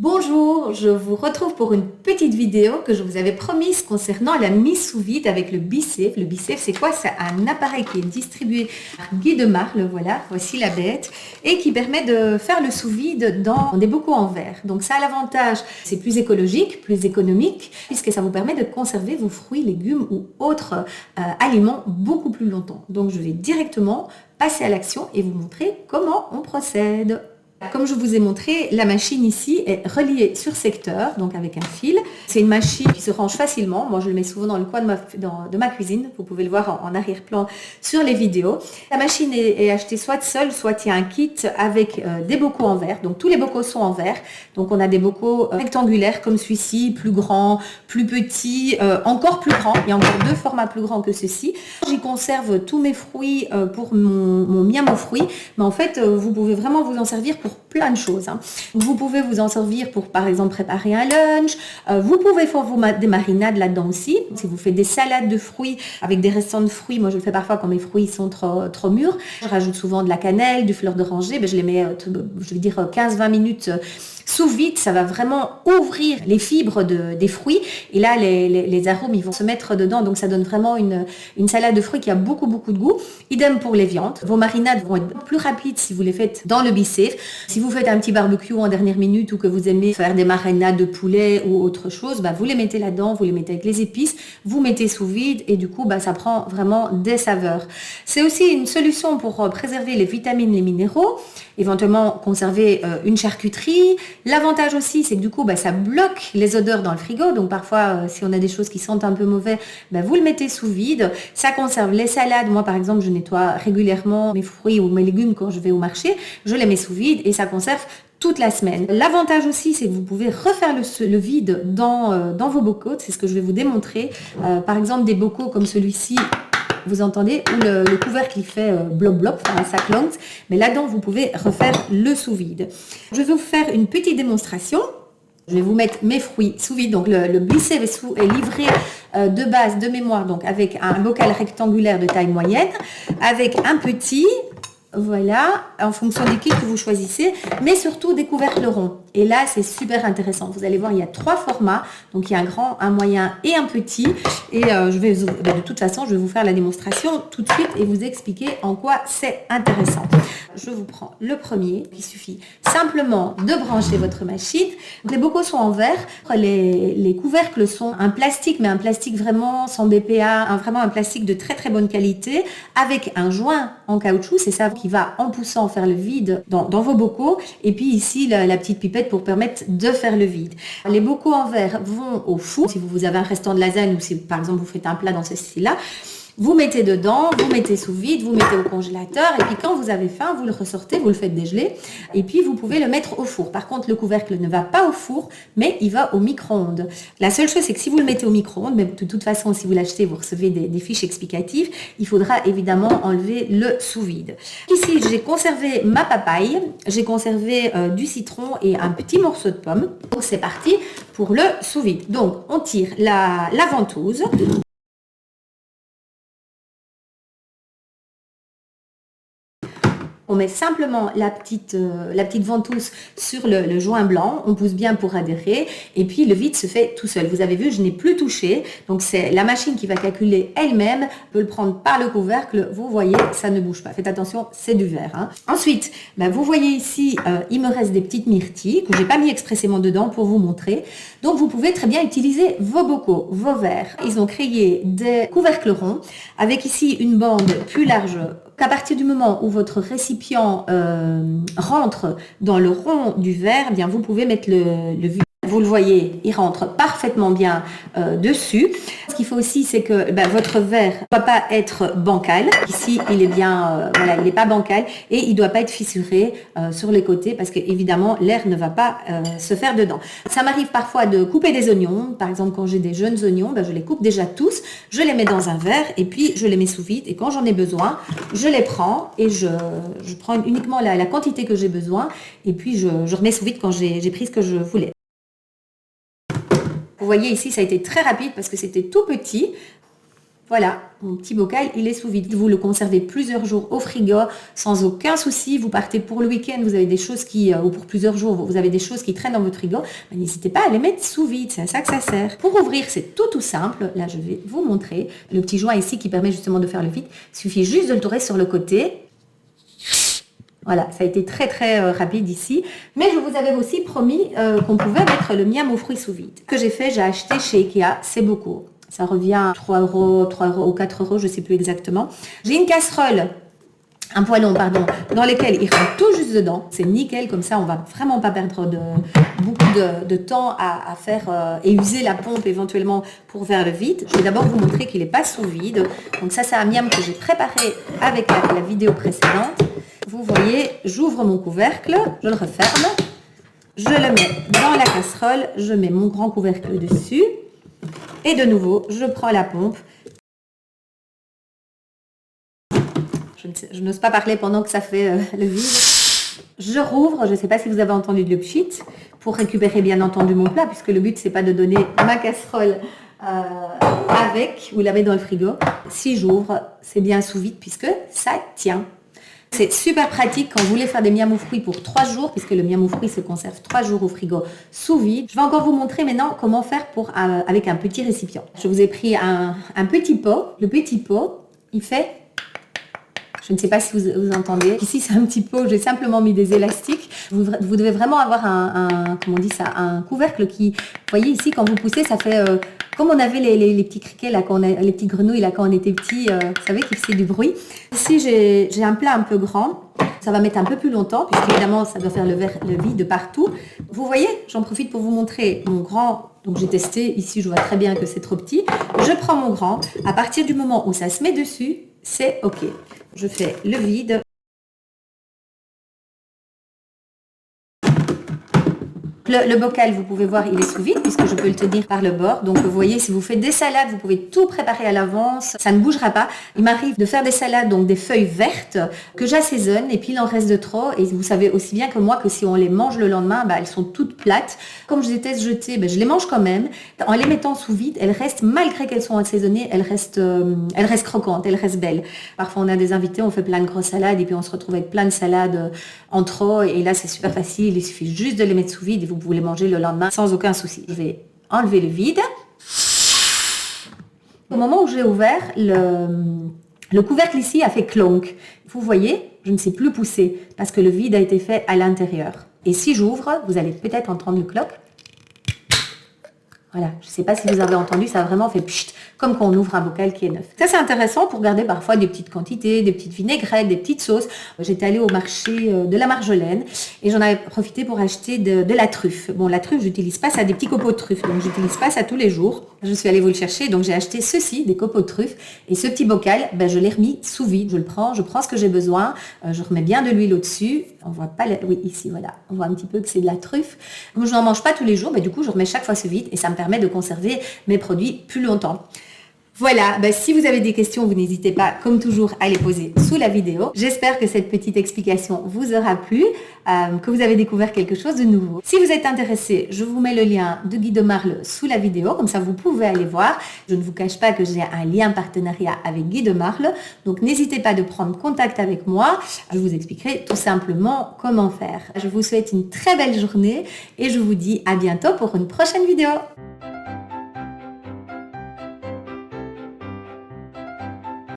Bonjour, je vous retrouve pour une petite vidéo que je vous avais promise concernant la mise sous vide avec le BeSafe. Le BeSafe, c'est quoi? C'est un appareil qui est distribué par Guy de Marle, voilà, voici la bête, et qui permet de faire le sous vide dans des bocaux en verre. Donc ça a l'avantage, c'est plus écologique, plus économique, puisque ça vous permet de conserver vos fruits, légumes ou autres aliments beaucoup plus longtemps. Donc je vais directement passer à l'action et vous montrer comment on procède. Comme je vous ai montré, la machine ici est reliée sur secteur, donc avec un fil. C'est une machine qui se range facilement. Moi, je le mets souvent dans le coin de ma cuisine. Vous pouvez le voir en arrière-plan sur les vidéos. La machine est achetée soit seule, soit il y a un kit avec des bocaux en verre. Donc, tous les bocaux sont en verre. Donc, on a des bocaux rectangulaires comme celui-ci, plus grands, plus petits, encore plus grands. Il y a encore deux formats plus grands que ceci. J'y conserve tous mes fruits pour mon miam aux fruits. Mais en fait, vous pouvez vraiment vous en servir pour plein de choses. Vous pouvez vous en servir pour, par exemple, préparer un lunch. Vous pouvez faire des marinades là-dedans aussi. Si vous faites des salades de fruits avec des restants de fruits, moi je le fais parfois quand mes fruits sont trop mûrs. Je rajoute souvent de la cannelle, du fleur d'oranger. Je les mets, je vais dire, 15-20 minutes sous vide. Ça va vraiment ouvrir les fibres des fruits. Et là, les arômes, ils vont se mettre dedans. Donc, ça donne vraiment une salade de fruits qui a beaucoup de goût. Idem pour les viandes. Vos marinades vont être plus rapides si vous les faites dans le BeSafe. Si vous faites un petit barbecue en dernière minute ou que vous aimez faire des marinades de poulet ou autre chose, vous les mettez là-dedans, vous les mettez avec les épices, vous mettez sous vide et du coup, ça prend vraiment des saveurs. C'est aussi une solution pour préserver les vitamines, les minéraux, éventuellement conserver une charcuterie. L'avantage aussi, c'est que du coup, ça bloque les odeurs dans le frigo. Donc parfois, si on a des choses qui sentent un peu mauvais, vous le mettez sous vide. Ça conserve les salades. Moi, par exemple, je nettoie régulièrement mes fruits ou mes légumes quand je vais au marché. Je les mets sous vide et ça conserve toute la semaine. L'avantage aussi, c'est que vous pouvez refaire le vide dans vos bocaux. C'est ce que je vais vous démontrer. Par exemple, des bocaux comme celui-ci, vous entendez, où le couvercle il fait blob, enfin un sac Longs, mais là-dedans, vous pouvez refaire le sous-vide. Je vais vous faire une petite démonstration. Je vais vous mettre mes fruits sous vide. Donc le BeSafe est livré de base, de mémoire, donc avec un bocal rectangulaire de taille moyenne, avec un petit, voilà, en fonction des kits que vous choisissez, mais surtout des couvercles ronds. Et là, c'est super intéressant. Vous allez voir, il y a 3 formats. Donc, il y a un grand, un moyen et un petit. Et de toute façon, je vais vous faire la démonstration tout de suite et vous expliquer en quoi c'est intéressant. Je vous prends le premier. Il suffit simplement de brancher votre machine. Donc, les bocaux sont en verre. Les couvercles sont un plastique, mais un plastique vraiment sans BPA, vraiment un plastique de très bonne qualité, avec un joint en caoutchouc. C'est ça qui va, en poussant, faire le vide dans vos bocaux. Et puis ici, la petite pipette pour permettre de faire le vide. Les bocaux en verre vont au four. Si vous avez un restant de lasagne ou si, par exemple, vous faites un plat dans ce style-là, vous mettez dedans, vous mettez sous vide, vous mettez au congélateur et puis quand vous avez faim, vous le ressortez, vous le faites dégeler et puis vous pouvez le mettre au four. Par contre, le couvercle ne va pas au four, mais il va au micro-ondes. La seule chose, c'est que si vous le mettez au micro-ondes, mais de toute façon, si vous l'achetez, vous recevez des fiches explicatives, il faudra évidemment enlever le sous-vide. Ici, j'ai conservé ma papaye, j'ai conservé du citron et un petit morceau de pomme. Donc, c'est parti pour le sous-vide. Donc, on tire la ventouse. On met simplement la petite ventouse sur le joint blanc, on pousse bien pour adhérer et puis le vide se fait tout seul. Vous avez vu, je n'ai plus touché, donc c'est la machine qui va calculer elle-même, peut le prendre par le couvercle, vous voyez, ça ne bouge pas. Faites attention, c'est du verre. Ensuite, vous voyez ici, il me reste des petites myrtilles que je n'ai pas mis expressément dedans pour vous montrer. Donc vous pouvez très bien utiliser vos bocaux, vos verres. Ils ont créé des couvercles ronds avec ici une bande plus large. À partir du moment où votre récipient rentre dans le rond du verre, vous pouvez mettre le vide. Vous le voyez, il rentre parfaitement bien dessus. Ce qu'il faut aussi, c'est que votre verre ne doit pas être bancal. Ici, il est bien, il n'est pas bancal et il ne doit pas être fissuré sur les côtés parce que évidemment, l'air ne va pas se faire dedans. Ça m'arrive parfois de couper des oignons. Par exemple, quand j'ai des jeunes oignons, je les coupe déjà tous. Je les mets dans un verre et puis je les mets sous vide. Et quand j'en ai besoin, je les prends et je prends uniquement la quantité que j'ai besoin et puis je remets sous vide quand j'ai pris ce que je voulais. Vous voyez ici, ça a été très rapide parce que c'était tout petit. Voilà, mon petit bocal, il est sous vide. Vous le conservez plusieurs jours au frigo sans aucun souci. Vous partez pour le week-end, vous avez des choses ou pour plusieurs jours, vous avez des choses qui traînent dans votre frigo. Ben, n'hésitez pas à les mettre sous vide, c'est à ça que ça sert. Pour ouvrir, c'est tout simple. Là, je vais vous montrer le petit joint ici qui permet justement de faire le vide. Il suffit juste de le tourner sur le côté. Voilà, ça a été très rapide ici. Mais je vous avais aussi promis qu'on pouvait mettre le miam aux fruits sous vide. Ce que j'ai fait, j'ai acheté chez Ikea, c'est beaucoup. Ça revient à 3 euros ou 4 euros, je ne sais plus exactement. J'ai une casserole, un poêlon, pardon, dans lequel il rentre tout juste dedans. C'est nickel, comme ça, on ne va vraiment pas perdre beaucoup de temps à faire et user la pompe éventuellement pour faire le vide. Je vais d'abord vous montrer qu'il n'est pas sous vide. Donc ça, c'est un miam que j'ai préparé avec la vidéo précédente. Vous voyez, j'ouvre mon couvercle, je le referme, je le mets dans la casserole, je mets mon grand couvercle dessus. Et de nouveau, je prends la pompe. Je n'ose pas parler pendant que ça fait le vide. Je rouvre, je ne sais pas si vous avez entendu le pchit, pour récupérer bien entendu mon plat, puisque le but, c'est pas de donner ma casserole avec, vous la mettez dans le frigo. Si j'ouvre, c'est bien sous vide, puisque ça tient. C'est super pratique quand vous voulez faire des miam aux fruits pour 3 jours, puisque le miam aux fruits se conserve 3 jours au frigo sous vide. Je vais encore vous montrer maintenant comment faire avec un petit récipient. Je vous ai pris un petit pot. Le petit pot, il fait... Je ne sais pas si vous entendez. Ici, c'est un petit pot, j'ai simplement mis des élastiques. Vous devez vraiment avoir comment on dit ça, un couvercle qui... Vous voyez ici, quand vous poussez, ça fait... comme on avait les petits criquets, là, les petites grenouilles, là, quand on était petit, vous savez, qui faisaient du bruit. Ici, j'ai un plat un peu grand. Ça va mettre un peu plus longtemps, puisqu'évidemment, ça doit faire le vide partout. Vous voyez, j'en profite pour vous montrer mon grand. Donc, j'ai testé. Ici, je vois très bien que c'est trop petit. Je prends mon grand. À partir du moment où ça se met dessus, c'est OK. Je fais le vide. Le bocal, vous pouvez voir, il est sous vide puisque je peux le tenir par le bord. Donc, vous voyez, si vous faites des salades, vous pouvez tout préparer à l'avance. Ça ne bougera pas. Il m'arrive de faire des salades, donc des feuilles vertes que j'assaisonne et puis il en reste de trop. Et vous savez aussi bien que moi que si on les mange le lendemain, elles sont toutes plates. Comme je déteste jeter, je les mange quand même. En les mettant sous vide, elles restent, malgré qu'elles sont assaisonnées, elles restent croquantes, elles restent belles. Parfois, on a des invités, on fait plein de grosses salades et puis on se retrouve avec plein de salades en trop. Et là, c'est super facile. Il suffit juste de les mettre sous vide et vous les manger le lendemain sans aucun souci. Je vais enlever le vide. Au moment où j'ai ouvert, le couvercle ici a fait clonk. Vous voyez, je ne sais plus pousser parce que le vide a été fait à l'intérieur. Et si j'ouvre, vous allez peut-être entendre le cloc. Voilà, je ne sais pas si vous avez entendu, ça a vraiment fait pchit, comme quand on ouvre un bocal qui est neuf. Ça, c'est intéressant pour garder parfois des petites quantités, des petites vinaigrettes, des petites sauces. J'étais allée au marché de la Marjolaine et j'en avais profité pour acheter de la truffe. Bon, la truffe, j'utilise pas ça, des petits copeaux de truffe, donc j'utilise pas ça tous les jours. Je suis allée vous le chercher, donc j'ai acheté ceci, des copeaux de truffe. Et ce petit bocal, je l'ai remis sous vide. Je prends ce que j'ai besoin, je remets bien de l'huile au-dessus. On voit pas, oui, ici, voilà, on voit un petit peu que c'est de la truffe. Comme je n'en mange pas tous les jours, du coup, je remets chaque fois sous vide et ça me permet de conserver mes produits plus longtemps. Voilà, si vous avez des questions, vous n'hésitez pas, comme toujours, à les poser sous la vidéo. J'espère que cette petite explication vous aura plu, que vous avez découvert quelque chose de nouveau. Si vous êtes intéressé, je vous mets le lien de Guy de Marle sous la vidéo, comme ça vous pouvez aller voir. Je ne vous cache pas que j'ai un lien partenariat avec Guy de Marle, donc n'hésitez pas de prendre contact avec moi. Je vous expliquerai tout simplement comment faire. Je vous souhaite une très belle journée et je vous dis à bientôt pour une prochaine vidéo.